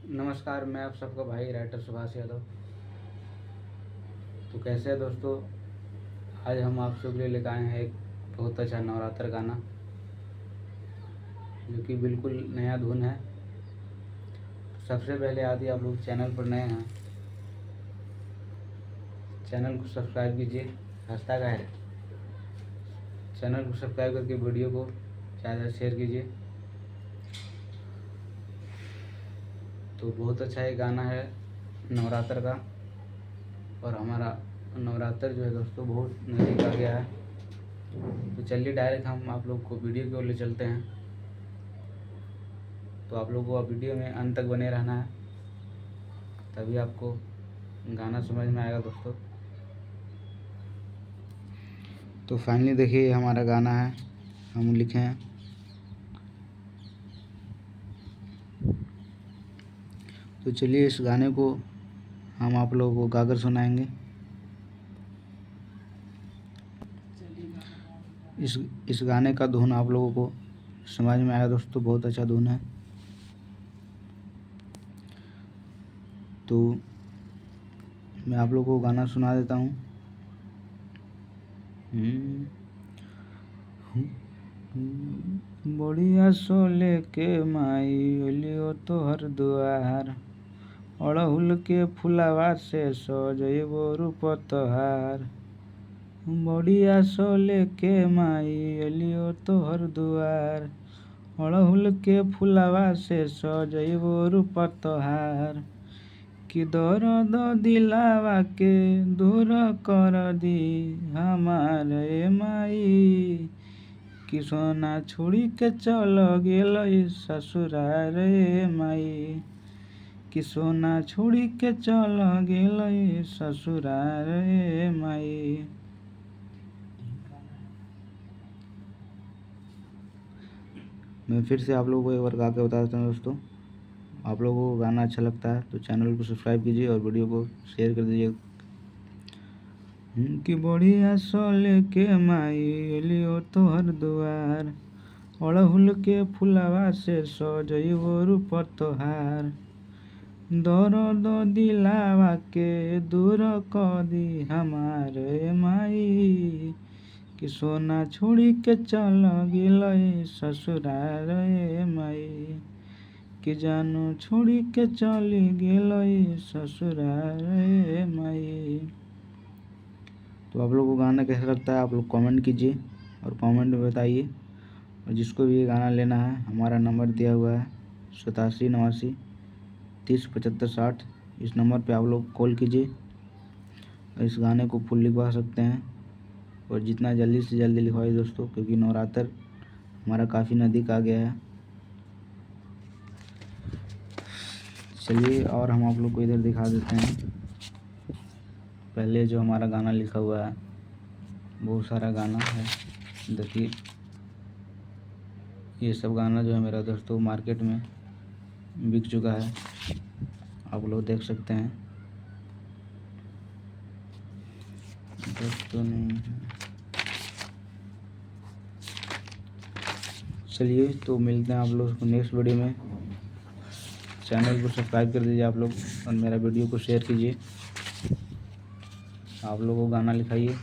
नमस्कार, मैं आप सबका भाई राइटर सुभाष यादव। तो कैसे है दोस्तों, आज हम आप सब के लिए लेकर आए हैं एक बहुत अच्छा नवरात्र गाना जो कि बिल्कुल नया धुन है। तो सबसे पहले यदि आप लोग चैनल पर नए हैं, चैनल को सब्सक्राइब कीजिए। रास्ता का है, चैनल को सब्सक्राइब करके वीडियो को ज़्यादा शेयर कीजिए। तो बहुत अच्छा ये गाना है नवरात्र का, और हमारा नवरात्र जो है दोस्तों बहुत नज़दीक आ गया है। तो चलिए डायरेक्ट हम आप लोग को वीडियो की ओर ले चलते हैं। तो आप लोगों को वीडियो में अंत तक बने रहना है, तभी आपको गाना समझ में आएगा दोस्तों। तो फाइनली देखिए हमारा गाना है, हम लिखे हैं। तो चलिए इस गाने को हम आप लोगों को गाकर सुनाएंगे। इस गाने का धुन आप लोगों को समझ में आया दोस्तों, बहुत अच्छा धुन है। तो मैं आप लोगों को गाना सुना देता हूँ। बढ़िया सोले के माई ओलियो तोहर दुआर, अड़हुल के फुलावा से सजैबो रूप तोहार। बढ़िया सोले के माई ओलियो तोहर दुआर, अड़हुल के फुलावा से सजैबो रूप तोहार। कि दर्द दिलावा के दूर कर दी हमारे माई, कि सोना छोड़ी के चल गेल ससुराल रे माई, कि सोना छोड़ी के चल गेल ससुराल रे माई। मैं फिर से आप लोगों को एक बार गा के बता देता हूँ दोस्तों। आप लोगों को गाना अच्छा लगता है तो चैनल को सब्सक्राइब कीजिए और वीडियो को शेयर कर दीजिए। कि बढ़िया सोले के माई लियो तोहर दुआर, अड़हुल के फुलावा से सजैबो रूप तोहार। दर्द दिलावा के दूर कर दी हमारे माई, कि सोना छोड़ी के चल गेल ससुराल रे माई, कि जानू छोड़ी के चली गेल ससुराल रे माई। तो आप लोगों को गाना कैसा लगता है आप लोग कमेंट कीजिए और कमेंट में बताइए। और जिसको भी ये गाना लेना है, हमारा नंबर दिया हुआ है 8789307560। इस नंबर पे आप लोग कॉल कीजिए और इस गाने को फुल लिखवा सकते हैं, और जितना जल्दी से जल्दी लिखवाइए दोस्तों, क्योंकि नवरात्र हमारा काफ़ी नज़दीक आ गया है। चलिए और हम आप लोग को इधर दिखा देते हैं। पहले जो हमारा गाना लिखा हुआ है, बहुत सारा गाना है, देखिए ये सब गाना जो है मेरा दोस्तों मार्केट में बिक चुका है, आप लोग देख सकते हैं। दोस्तों नहीं, चलिए तो मिलते हैं आप लोग को नेक्स्ट वीडियो में। चैनल को सब्सक्राइब कर दीजिए आप लोग और मेरा वीडियो को शेयर कीजिए। आप लोगों को गाना लिखाइए।